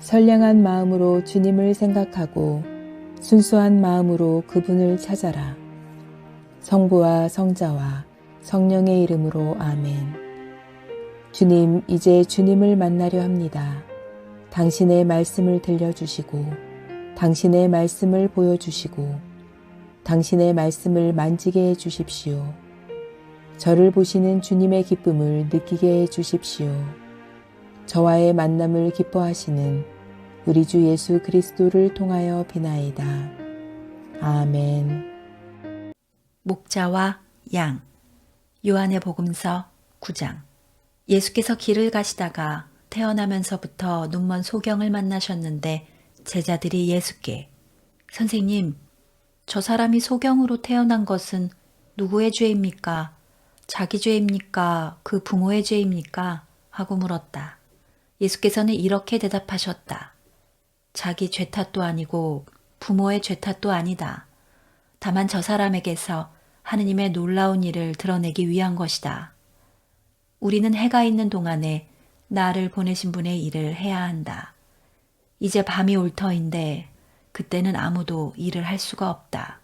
선량한 마음으로 주님을 생각하고 순수한 마음으로 그분을 찾아라. 성부와 성자와 성령의 이름으로 아멘. 주님, 이제 주님을 만나려 합니다. 당신의 말씀을 들려주시고 당신의 말씀을 보여주시고 당신의 말씀을 만지게 해주십시오. 저를 보시는 주님의 기쁨을 느끼게 해주십시오. 저와의 만남을 기뻐하시는 우리 주 예수 그리스도를 통하여 비나이다. 아멘. 목자와 양. 요한의 복음서 9장. 예수께서 길을 가시다가 태어나면서부터 눈먼 소경을 만나셨는데 제자들이 예수께 선생님, 저 사람이 소경으로 태어난 것은 누구의 죄입니까? 자기 죄입니까? 그 부모의 죄입니까? 하고 물었다. 예수께서는 이렇게 대답하셨다. 자기 죄 탓도 아니고 부모의 죄 탓도 아니다. 다만 저 사람에게서 하느님의 놀라운 일을 드러내기 위한 것이다. 우리는 해가 있는 동안에 나를 보내신 분의 일을 해야 한다. 이제 밤이 올 터인데 그때는 아무도 일을 할 수가 없다.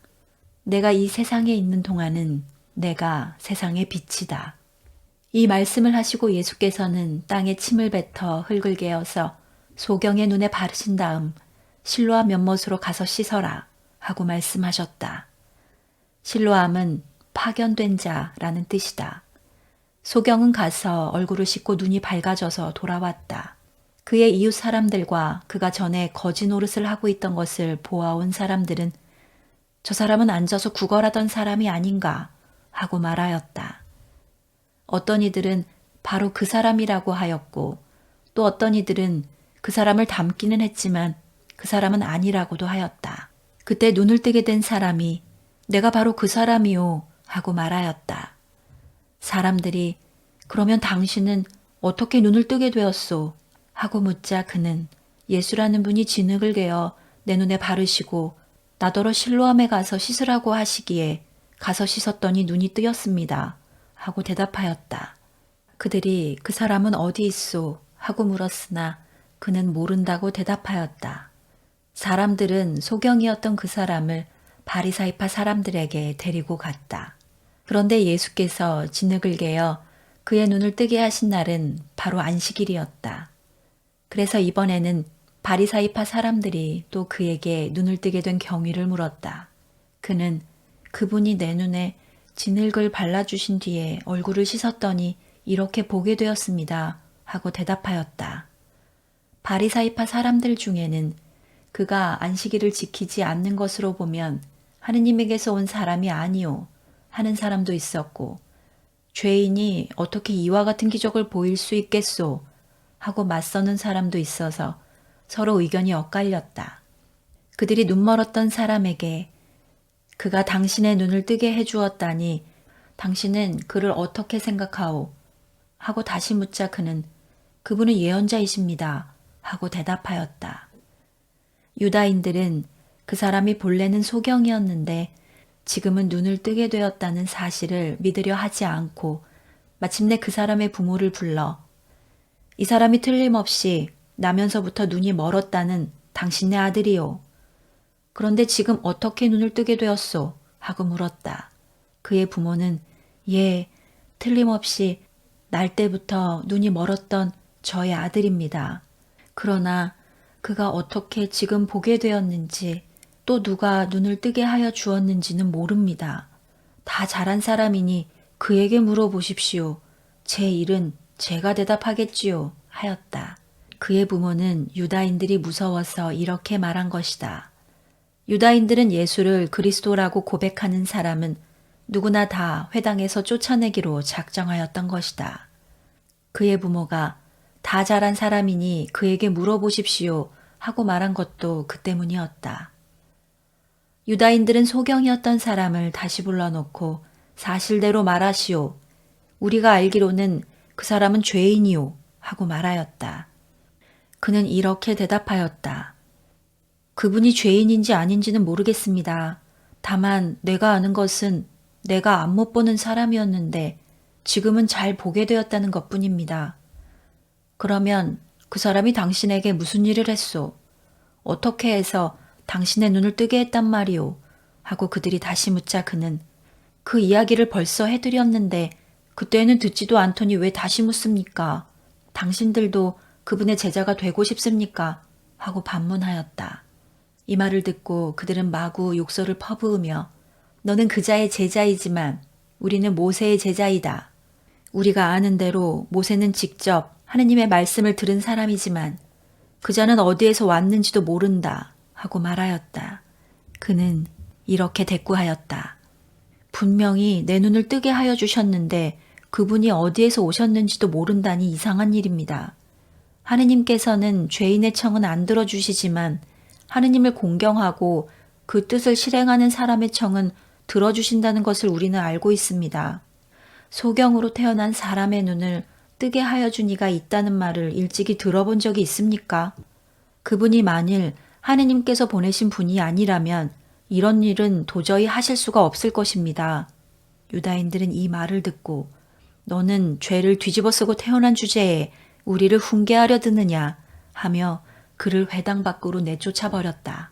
내가 이 세상에 있는 동안은 내가 세상의 빛이다. 이 말씀을 하시고 예수께서는 땅에 침을 뱉어 흙을 개어서 소경의 눈에 바르신 다음 실로암 연못으로 가서 씻어라 하고 말씀하셨다. 실로암은 파견된 자라는 뜻이다. 소경은 가서 얼굴을 씻고 눈이 밝아져서 돌아왔다. 그의 이웃 사람들과 그가 전에 거지 노릇을 하고 있던 것을 보아온 사람들은 저 사람은 앉아서 구걸하던 사람이 아닌가 하고 말하였다. 어떤 이들은 바로 그 사람이라고 하였고 또 어떤 이들은 그 사람을 닮기는 했지만 그 사람은 아니라고도 하였다. 그때 눈을 뜨게 된 사람이 내가 바로 그 사람이요 하고 말하였다. 사람들이 그러면 당신은 어떻게 눈을 뜨게 되었소? 하고 묻자 그는 예수라는 분이 진흙을 개어 내 눈에 바르시고 나더러 실로암에 가서 씻으라고 하시기에 가서 씻었더니 눈이 뜨였습니다. 하고 대답하였다. 그들이 그 사람은 어디 있소? 하고 물었으나 그는 모른다고 대답하였다. 사람들은 소경이었던 그 사람을 바리사이파 사람들에게 데리고 갔다. 그런데 예수께서 진흙을 개어 그의 눈을 뜨게 하신 날은 바로 안식일이었다. 그래서 이번에는 바리사이파 사람들이 또 그에게 눈을 뜨게 된 경위를 물었다. 그는 그분이 내 눈에 진흙을 발라주신 뒤에 얼굴을 씻었더니 이렇게 보게 되었습니다. 하고 대답하였다. 바리사이파 사람들 중에는 그가 안식일을 지키지 않는 것으로 보면 하느님에게서 온 사람이 아니오 하는 사람도 있었고 죄인이 어떻게 이와 같은 기적을 보일 수 있겠소 하고 맞서는 사람도 있어서 서로 의견이 엇갈렸다. 그들이 눈멀었던 사람에게 그가 당신의 눈을 뜨게 해주었다니 당신은 그를 어떻게 생각하오? 하고 다시 묻자 그는 그분은 예언자이십니다. 하고 대답하였다. 유다인들은 그 사람이 본래는 소경이었는데 지금은 눈을 뜨게 되었다는 사실을 믿으려 하지 않고 마침내 그 사람의 부모를 불러 이 사람이 틀림없이 나면서부터 눈이 멀었다는 당신네 아들이요. 그런데 지금 어떻게 눈을 뜨게 되었소? 하고 물었다. 그의 부모는 예, 틀림없이 날 때부터 눈이 멀었던 저의 아들입니다. 그러나 그가 어떻게 지금 보게 되었는지 또 누가 눈을 뜨게 하여 주었는지는 모릅니다. 다 자란 사람이니 그에게 물어보십시오. 제 일은 제가 대답하겠지요. 하였다. 그의 부모는 유다인들이 무서워서 이렇게 말한 것이다. 유다인들은 예수를 그리스도라고 고백하는 사람은 누구나 다 회당에서 쫓아내기로 작정하였던 것이다. 그의 부모가 다 자란 사람이니 그에게 물어보십시오 하고 말한 것도 그 때문이었다. 유다인들은 소경이었던 사람을 다시 불러놓고 사실대로 말하시오. 우리가 알기로는 그 사람은 죄인이오 하고 말하였다. 그는 이렇게 대답하였다. 그분이 죄인인지 아닌지는 모르겠습니다. 다만 내가 아는 것은 내가 안 못 보는 사람이었는데 지금은 잘 보게 되었다는 것뿐입니다. 그러면 그 사람이 당신에게 무슨 일을 했소? 어떻게 해서 당신의 눈을 뜨게 했단 말이오? 하고 그들이 다시 묻자 그는 그 이야기를 벌써 해드렸는데 그때는 듣지도 않더니 왜 다시 묻습니까? 당신들도 그분의 제자가 되고 싶습니까? 하고 반문하였다. 이 말을 듣고 그들은 마구 욕설을 퍼부으며 너는 그자의 제자이지만 우리는 모세의 제자이다. 우리가 아는 대로 모세는 직접 하느님의 말씀을 들은 사람이지만 그자는 어디에서 왔는지도 모른다 하고 말하였다. 그는 이렇게 대꾸하였다. 분명히 내 눈을 뜨게 하여 주셨는데 그분이 어디에서 오셨는지도 모른다니 이상한 일입니다. 하느님께서는 죄인의 청은 안 들어주시지만 하느님을 공경하고 그 뜻을 실행하는 사람의 청은 들어주신다는 것을 우리는 알고 있습니다. 소경으로 태어난 사람의 눈을 뜨게 하여 준 이가 있다는 말을 일찍이 들어본 적이 있습니까? 그분이 만일 하느님께서 보내신 분이 아니라면 이런 일은 도저히 하실 수가 없을 것입니다. 유다인들은 이 말을 듣고 너는 죄를 뒤집어 쓰고 태어난 주제에 우리를 훈계하려 드느냐 하며 그를 회당 밖으로 내쫓아 버렸다.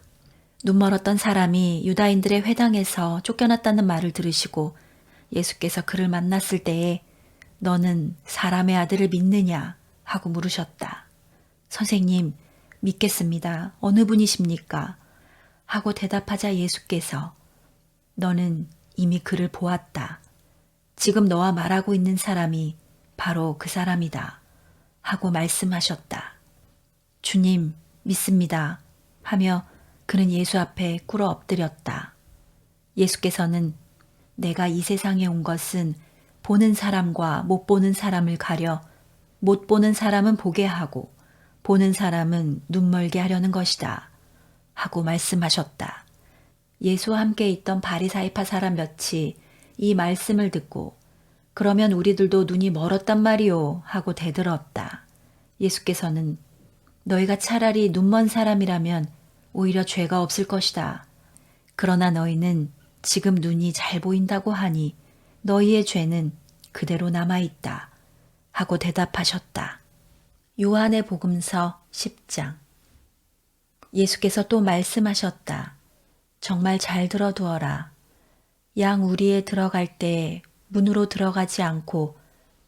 눈멀었던 사람이 유다인들의 회당에서 쫓겨났다는 말을 들으시고 예수께서 그를 만났을 때에 너는 사람의 아들을 믿느냐 하고 물으셨다. 선생님, 믿겠습니다. 어느 분이십니까? 하고 대답하자 예수께서 너는 이미 그를 보았다. 지금 너와 말하고 있는 사람이 바로 그 사람이다. 하고 말씀하셨다. 주님, 믿습니다. 하며 그는 예수 앞에 꿇어 엎드렸다. 예수께서는 내가 이 세상에 온 것은 보는 사람과 못 보는 사람을 가려 못 보는 사람은 보게 하고 보는 사람은 눈멀게 하려는 것이다. 하고 말씀하셨다. 예수와 함께 있던 바리사이파 사람 몇이 이 말씀을 듣고 그러면 우리들도 눈이 멀었단 말이오 하고 대들었다. 예수께서는 너희가 차라리 눈먼 사람이라면 오히려 죄가 없을 것이다. 그러나 너희는 지금 눈이 잘 보인다고 하니 너희의 죄는 그대로 남아있다. 하고 대답하셨다. 요한의 복음서 10장. 예수께서 또 말씀하셨다. 정말 잘 들어두어라. 양 우리에 들어갈 때 문으로 들어가지 않고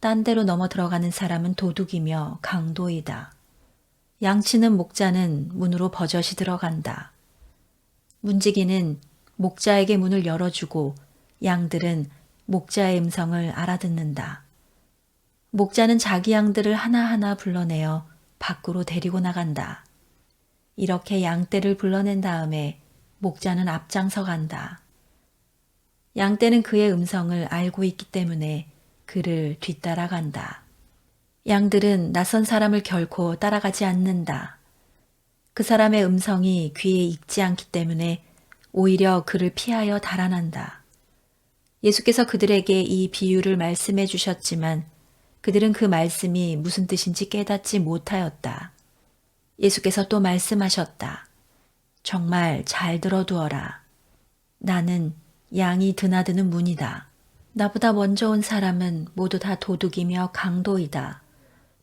딴 데로 넘어 들어가는 사람은 도둑이며 강도이다. 양치는 목자는 문으로 버젓이 들어간다. 문지기는 목자에게 문을 열어주고 양들은 목자의 음성을 알아듣는다. 목자는 자기 양들을 하나하나 불러내어 밖으로 데리고 나간다. 이렇게 양떼를 불러낸 다음에 목자는 앞장서 간다. 양떼는 그의 음성을 알고 있기 때문에 그를 뒤따라간다. 양들은 낯선 사람을 결코 따라가지 않는다. 그 사람의 음성이 귀에 익지 않기 때문에 오히려 그를 피하여 달아난다. 예수께서 그들에게 이 비유를 말씀해 주셨지만 그들은 그 말씀이 무슨 뜻인지 깨닫지 못하였다. 예수께서 또 말씀하셨다. 정말 잘 들어두어라. 나는 양이 드나드는 문이다. 나보다 먼저 온 사람은 모두 다 도둑이며 강도이다.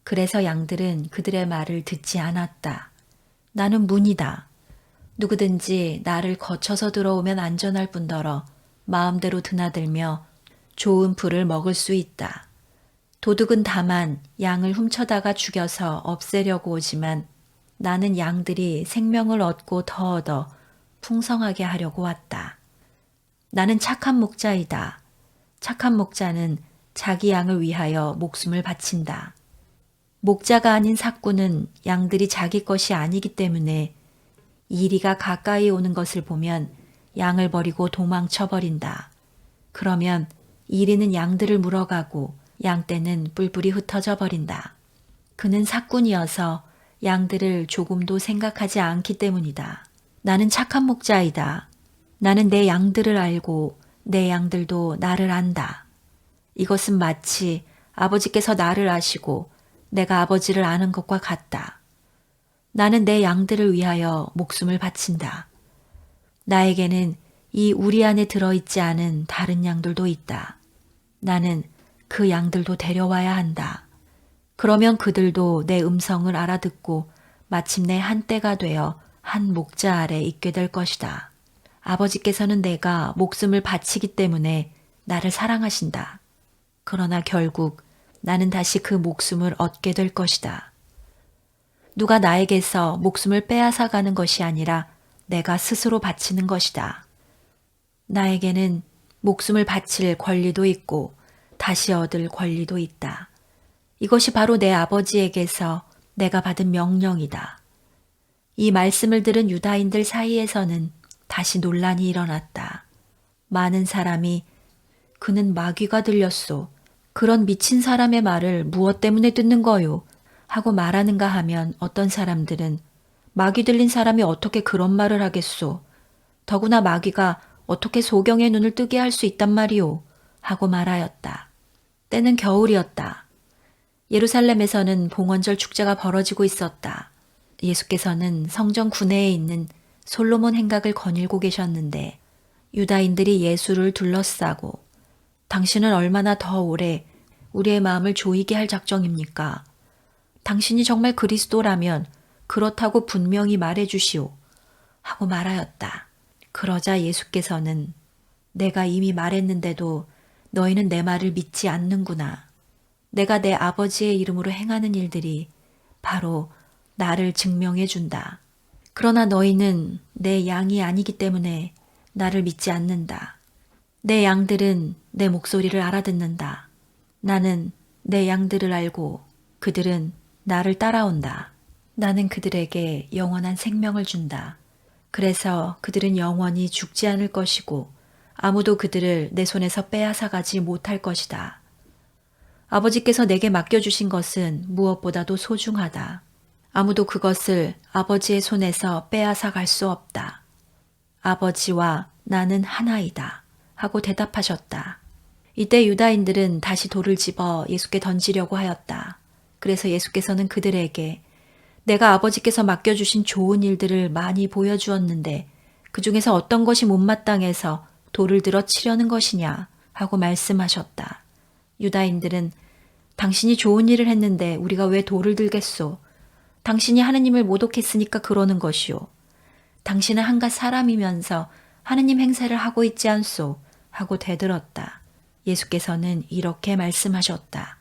그래서 양들은 그들의 말을 듣지 않았다. 나는 문이다. 누구든지 나를 거쳐서 들어오면 안전할 뿐더러 마음대로 드나들며 좋은 풀을 먹을 수 있다. 도둑은 다만 양을 훔쳐다가 죽여서 없애려고 오지만 나는 양들이 생명을 얻고 더 얻어 풍성하게 하려고 왔다. 나는 착한 목자이다. 착한 목자는 자기 양을 위하여 목숨을 바친다. 목자가 아닌 삭구는 양들이 자기 것이 아니기 때문에 이리가 가까이 오는 것을 보면 양을 버리고 도망쳐버린다. 그러면 이리는 양들을 물어가고 양떼는 뿔뿔이 흩어져 버린다. 그는 삭군이어서 양들을 조금도 생각하지 않기 때문이다. 나는 착한 목자이다. 나는 내 양들을 알고 내 양들도 나를 안다. 이것은 마치 아버지께서 나를 아시고 내가 아버지를 아는 것과 같다. 나는 내 양들을 위하여 목숨을 바친다. 나에게는 이 우리 안에 들어있지 않은 다른 양들도 있다. 나는 그 양들도 데려와야 한다. 그러면 그들도 내 음성을 알아듣고 마침내 한때가 되어 한 목자 아래 있게 될 것이다. 아버지께서는 내가 목숨을 바치기 때문에 나를 사랑하신다. 그러나 결국 나는 다시 그 목숨을 얻게 될 것이다. 누가 나에게서 목숨을 빼앗아 가는 것이 아니라 내가 스스로 바치는 것이다. 나에게는 목숨을 바칠 권리도 있고 다시 얻을 권리도 있다. 이것이 바로 내 아버지에게서 내가 받은 명령이다. 이 말씀을 들은 유다인들 사이에서는 다시 논란이 일어났다. 많은 사람이 그는 마귀가 들렸소. 그런 미친 사람의 말을 무엇 때문에 듣는 거요? 하고 말하는가 하면 어떤 사람들은 마귀 들린 사람이 어떻게 그런 말을 하겠소? 더구나 마귀가 어떻게 소경의 눈을 뜨게 할 수 있단 말이오? 하고 말하였다. 때는 겨울이었다. 예루살렘에서는 봉헌절 축제가 벌어지고 있었다. 예수께서는 성전 구내에 있는 솔로몬 행각을 거닐고 계셨는데 유다인들이 예수를 둘러싸고 당신은 얼마나 더 오래 우리의 마음을 조이게 할 작정입니까? 당신이 정말 그리스도라면 그렇다고 분명히 말해 주시오. 하고 말하였다. 그러자 예수께서는 내가 이미 말했는데도 너희는 내 말을 믿지 않는구나. 내가 내 아버지의 이름으로 행하는 일들이 바로 나를 증명해 준다. 그러나 너희는 내 양이 아니기 때문에 나를 믿지 않는다. 내 양들은 내 목소리를 알아듣는다. 나는 내 양들을 알고 그들은 나를 따라온다. 나는 그들에게 영원한 생명을 준다. 그래서 그들은 영원히 죽지 않을 것이고 아무도 그들을 내 손에서 빼앗아 가지 못할 것이다. 아버지께서 내게 맡겨주신 것은 무엇보다도 소중하다. 아무도 그것을 아버지의 손에서 빼앗아 갈 수 없다. 아버지와 나는 하나이다. 하고 대답하셨다. 이때 유다인들은 다시 돌을 집어 예수께 던지려고 하였다. 그래서 예수께서는 그들에게 내가 아버지께서 맡겨주신 좋은 일들을 많이 보여주었는데 그 중에서 어떤 것이 못마땅해서 돌을 들어 치려는 것이냐 하고 말씀하셨다. 유다인들은 당신이 좋은 일을 했는데 우리가 왜 돌을 들겠소? 당신이 하느님을 모독했으니까 그러는 것이오. 당신은 한갓 사람이면서 하느님 행세를 하고 있지 않소? 하고 대들었다. 예수께서는 이렇게 말씀하셨다.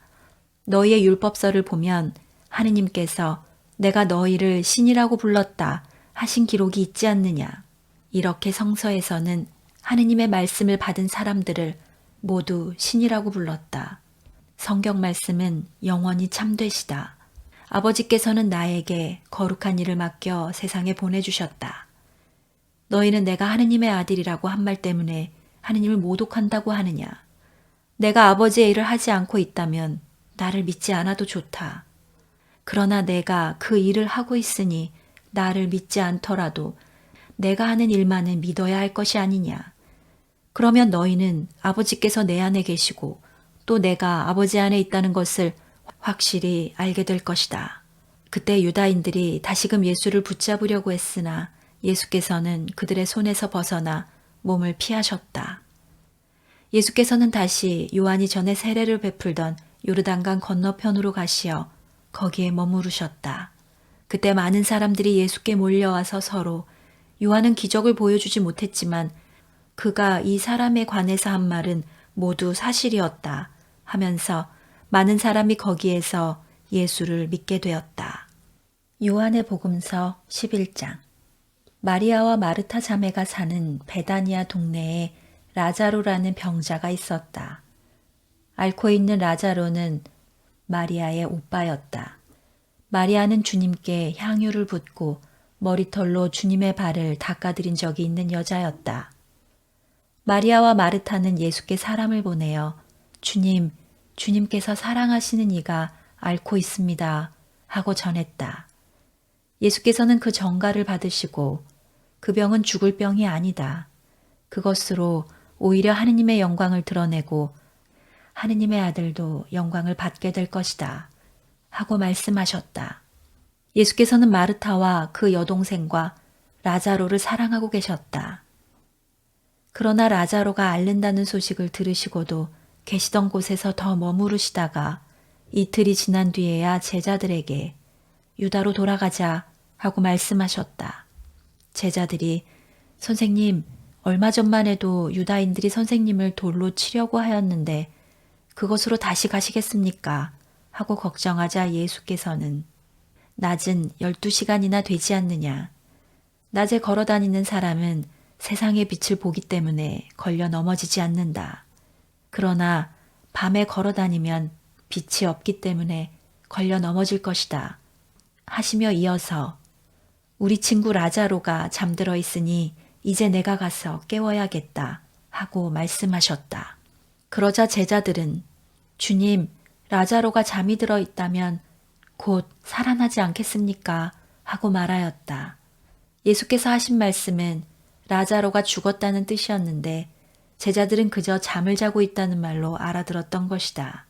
너희의 율법서를 보면 하느님께서 내가 너희를 신이라고 불렀다 하신 기록이 있지 않느냐. 이렇게 성서에서는 하느님의 말씀을 받은 사람들을 모두 신이라고 불렀다. 성경 말씀은 영원히 참되시다. 아버지께서는 나에게 거룩한 일을 맡겨 세상에 보내주셨다. 너희는 내가 하느님의 아들이라고 한 말 때문에 하느님을 모독한다고 하느냐. 내가 아버지의 일을 하지 않고 있다면 나를 믿지 않아도 좋다. 그러나 내가 그 일을 하고 있으니 나를 믿지 않더라도 내가 하는 일만은 믿어야 할 것이 아니냐. 그러면 너희는 아버지께서 내 안에 계시고 또 내가 아버지 안에 있다는 것을 확실히 알게 될 것이다. 그때 유다인들이 다시금 예수를 붙잡으려고 했으나 예수께서는 그들의 손에서 벗어나 몸을 피하셨다. 예수께서는 다시 요한이 전에 세례를 베풀던 요르단강 건너편으로 가시어 거기에 머무르셨다. 그때 많은 사람들이 예수께 몰려와서 서로 요한은 기적을 보여주지 못했지만 그가 이 사람에 관해서 한 말은 모두 사실이었다 하면서 많은 사람이 거기에서 예수를 믿게 되었다. 요한의 복음서 11장. 마리아와 마르타 자매가 사는 베다니아 동네에 라자로라는 병자가 있었다. 앓고 있는 라자로는 마리아의 오빠였다. 마리아는 주님께 향유를 붓고 머리털로 주님의 발을 닦아드린 적이 있는 여자였다. 마리아와 마르타는 예수께 사람을 보내어 주님께서 사랑하시는 이가 앓고 있습니다 하고 전했다. 예수께서는 그 전가를 받으시고 그 병은 죽을 병이 아니다. 그것으로 오히려 하느님의 영광을 드러내고 하느님의 아들도 영광을 받게 될 것이다 하고 말씀하셨다. 예수께서는 마르타와 그 여동생과 라자로를 사랑하고 계셨다. 그러나 라자로가 앓는다는 소식을 들으시고도 계시던 곳에서 더 머무르시다가 이틀이 지난 뒤에야 제자들에게 유다로 돌아가자 하고 말씀하셨다. 제자들이 선생님, 얼마 전만 해도 유다인들이 선생님을 돌로 치려고 하였는데 그곳으로 다시 가시겠습니까? 하고 걱정하자 예수께서는 낮은 12시간이나 되지 않느냐. 낮에 걸어 다니는 사람은 세상의 빛을 보기 때문에 걸려 넘어지지 않는다. 그러나 밤에 걸어 다니면 빛이 없기 때문에 걸려 넘어질 것이다. 하시며 이어서 우리 친구 라자로가 잠들어 있으니 이제 내가 가서 깨워야겠다 하고 말씀하셨다. 그러자 제자들은 주님, 라자로가 잠이 들어 있다면 곧 살아나지 않겠습니까? 하고 말하였다. 예수께서 하신 말씀은 라자로가 죽었다는 뜻이었는데 제자들은 그저 잠을 자고 있다는 말로 알아들었던 것이다.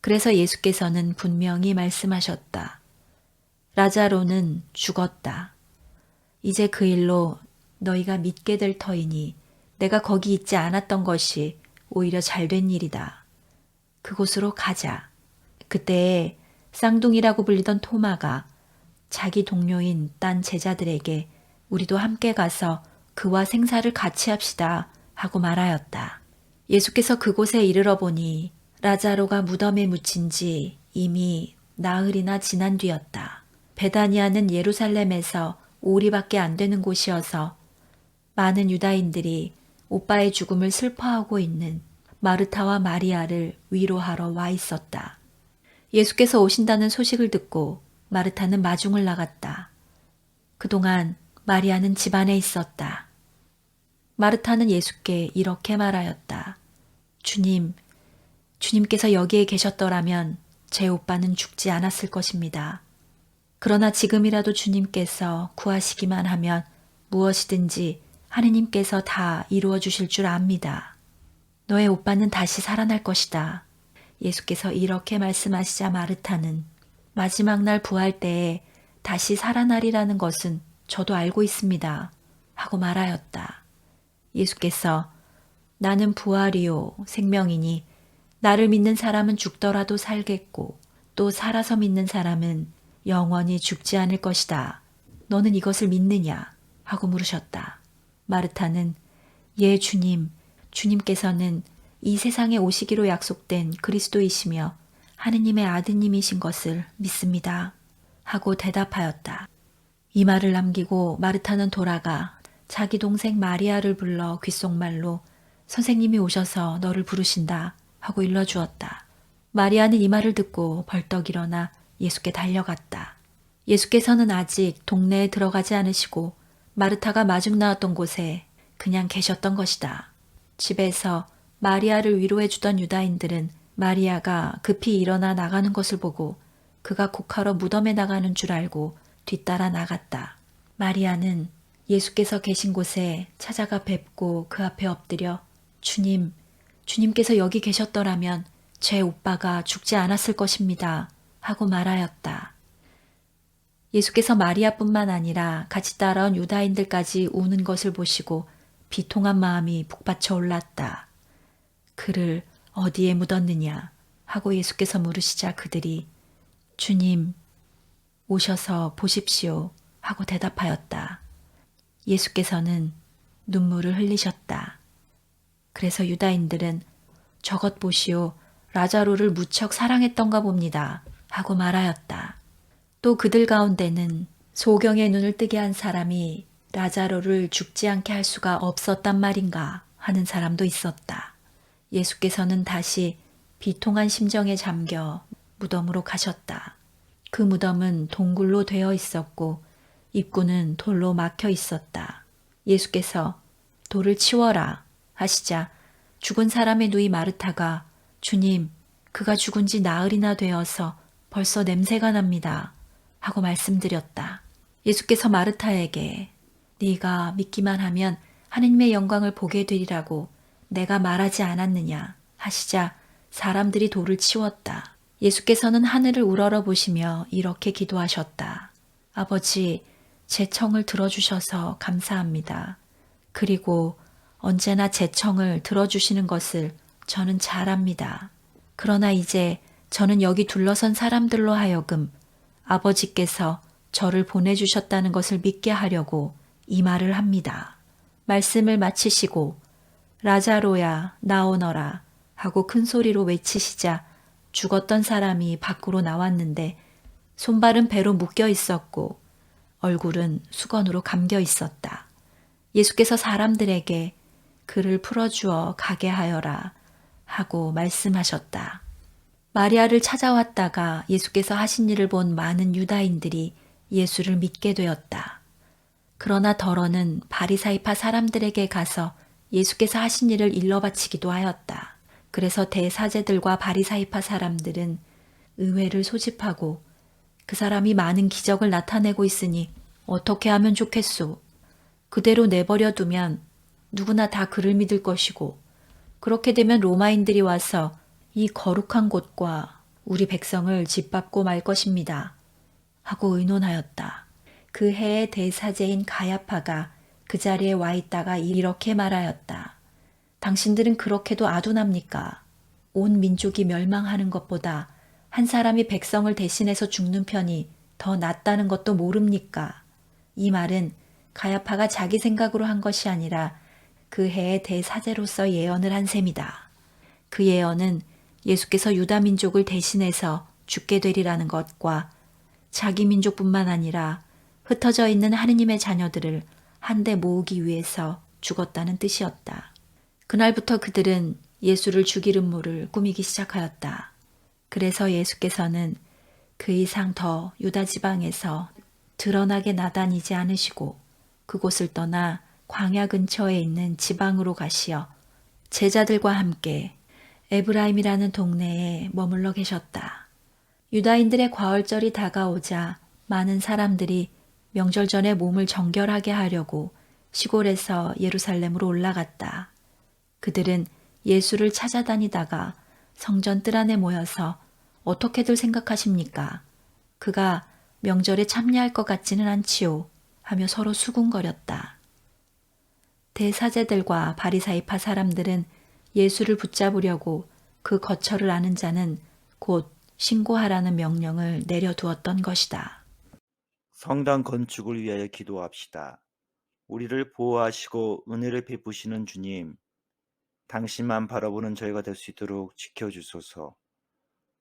그래서 예수께서는 분명히 말씀하셨다. 라자로는 죽었다. 이제 그 일로 너희가 믿게 될 터이니 내가 거기 있지 않았던 것이 오히려 잘된 일이다. 그곳으로 가자. 그때에 쌍둥이라고 불리던 토마가 자기 동료인 딴 제자들에게 우리도 함께 가서 그와 생사를 같이 합시다 하고 말하였다. 예수께서 그곳에 이르러 보니 라자로가 무덤에 묻힌 지 이미 나흘이나 지난 뒤였다. 베다니아는 예루살렘에서 오리밖에 안 되는 곳이어서 많은 유다인들이 오빠의 죽음을 슬퍼하고 있는 마르타와 마리아를 위로하러 와 있었다. 예수께서 오신다는 소식을 듣고 마르타는 마중을 나갔다. 그동안 마리아는 집안에 있었다. 마르타는 예수께 이렇게 말하였다. 주님께서 여기에 계셨더라면 제 오빠는 죽지 않았을 것입니다. 그러나 지금이라도 주님께서 구하시기만 하면 무엇이든지 하느님께서 다 이루어 주실 줄 압니다. 너의 오빠는 다시 살아날 것이다. 예수께서 이렇게 말씀하시자 마르타는 마지막 날 부활 때에 다시 살아나리라는 것은 저도 알고 있습니다. 하고 말하였다. 예수께서 나는 부활이요 생명이니 나를 믿는 사람은 죽더라도 살겠고 또 살아서 믿는 사람은 영원히 죽지 않을 것이다. 너는 이것을 믿느냐? 하고 물으셨다. 마르타는 예 주님께서는 이 세상에 오시기로 약속된 그리스도이시며 하느님의 아드님이신 것을 믿습니다. 하고 대답하였다. 이 말을 남기고 마르타는 돌아가 자기 동생 마리아를 불러 귓속말로 선생님이 오셔서 너를 부르신다 하고 일러주었다. 마리아는 이 말을 듣고 벌떡 일어나 예수께 달려갔다. 예수께서는 아직 동네에 들어가지 않으시고 마르타가 마중 나왔던 곳에 그냥 계셨던 것이다. 집에서 마리아를 위로해 주던 유다인들은 마리아가 급히 일어나 나가는 것을 보고 그가 곡하러 무덤에 나가는 줄 알고 뒤따라 나갔다. 마리아는 예수께서 계신 곳에 찾아가 뵙고 그 앞에 엎드려 주님께서 여기 계셨더라면 제 오빠가 죽지 않았을 것입니다. 하고 말하였다. 예수께서 마리아뿐만 아니라 같이 따라온 유다인들까지 우는 것을 보시고 비통한 마음이 북받쳐 올랐다. 그를 어디에 묻었느냐 하고 예수께서 물으시자 그들이 주님, 오셔서 보십시오 하고 대답하였다. 예수께서는 눈물을 흘리셨다. 그래서 유다인들은 저것 보시오, 라자로를 무척 사랑했던가 봅니다 하고 말하였다. 또 그들 가운데는 소경의 눈을 뜨게 한 사람이 라자로를 죽지 않게 할 수가 없었단 말인가 하는 사람도 있었다. 예수께서는 다시 비통한 심정에 잠겨 무덤으로 가셨다. 그 무덤은 동굴로 되어 있었고 입구는 돌로 막혀 있었다. 예수께서 돌을 치워라 하시자 죽은 사람의 누이 마르타가 주님, 그가 죽은 지 나흘이나 되어서 벌써 냄새가 납니다. 하고 말씀드렸다. 예수께서 마르타에게 네가 믿기만 하면 하느님의 영광을 보게 되리라고 내가 말하지 않았느냐 하시자 사람들이 돌을 치웠다. 예수께서는 하늘을 우러러 보시며 이렇게 기도하셨다. 아버지, 제 청을 들어주셔서 감사합니다. 그리고 언제나 제 청을 들어주시는 것을 저는 잘 압니다. 그러나 이제 저는 여기 둘러선 사람들로 하여금 아버지께서 저를 보내주셨다는 것을 믿게 하려고 이 말을 합니다. 말씀을 마치시고 라자로야 나오너라 하고 큰 소리로 외치시자 죽었던 사람이 밖으로 나왔는데 손발은 배로 묶여 있었고 얼굴은 수건으로 감겨 있었다. 예수께서 사람들에게 그를 풀어주어 가게 하여라 하고 말씀하셨다. 마리아를 찾아왔다가 예수께서 하신 일을 본 많은 유다인들이 예수를 믿게 되었다. 그러나 더러는 바리사이파 사람들에게 가서 예수께서 하신 일을 일러 바치기도 하였다. 그래서 대사제들과 바리사이파 사람들은 의회를 소집하고 그 사람이 많은 기적을 나타내고 있으니 어떻게 하면 좋겠소? 그대로 내버려 두면 누구나 다 그를 믿을 것이고 그렇게 되면 로마인들이 와서 이 거룩한 곳과 우리 백성을 짓밟고 말 것입니다. 하고 의논하였다. 그 해의 대사제인 가야파가 그 자리에 와 있다가 이렇게 말하였다. 당신들은 그렇게도 아둔합니까? 온 민족이 멸망하는 것보다 한 사람이 백성을 대신해서 죽는 편이 더 낫다는 것도 모릅니까? 이 말은 가야파가 자기 생각으로 한 것이 아니라 그 해의 대사제로서 예언을 한 셈이다. 그 예언은 예수께서 유다 민족을 대신해서 죽게 되리라는 것과 자기 민족뿐만 아니라 흩어져 있는 하느님의 자녀들을 한데 모으기 위해서 죽었다는 뜻이었다. 그날부터 그들은 예수를 죽일 음모를 꾸미기 시작하였다. 그래서 예수께서는 그 이상 더 유다 지방에서 드러나게 나다니지 않으시고 그곳을 떠나 광야 근처에 있는 지방으로 가시어 제자들과 함께 에브라임이라는 동네에 머물러 계셨다. 유다인들의 과월절이 다가오자 많은 사람들이 명절 전에 몸을 정결하게 하려고 시골에서 예루살렘으로 올라갔다. 그들은 예수를 찾아다니다가 성전 뜰 안에 모여서 어떻게들 생각하십니까? 그가 명절에 참여할 것 같지는 않지요. 하며 서로 수군거렸다. 대사제들과 바리사이파 사람들은 예수를 붙잡으려고 그 거처를 아는 자는 곧 신고하라는 명령을 내려두었던 것이다. 성당 건축을 위하여 기도합시다. 우리를 보호하시고 은혜를 베푸시는 주님, 당신만 바라보는 저희가 될 수 있도록 지켜주소서.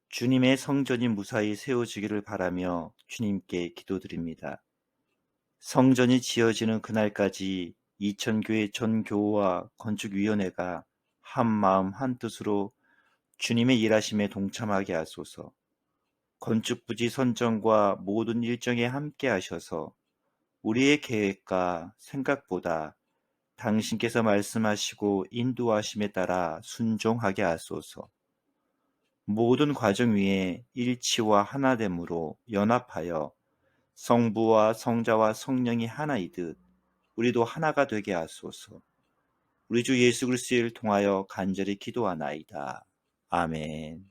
주님의 성전이 무사히 세워지기를 바라며 주님께 기도드립니다. 성전이 지어지는 그날까지 이천교회 전 교우와 건축위원회가 한 마음 한 뜻으로 주님의 일하심에 동참하게 하소서. 건축 부지 선정과 모든 일정에 함께 하셔서 우리의 계획과 생각보다 당신께서 말씀하시고 인도하심에 따라 순종하게 하소서. 모든 과정 위에 일치와 하나됨으로 연합하여 성부와 성자와 성령이 하나이듯 우리도 하나가 되게 하소서. 우리 주 예수 그리스도를 통하여 간절히 기도하나이다. 아멘.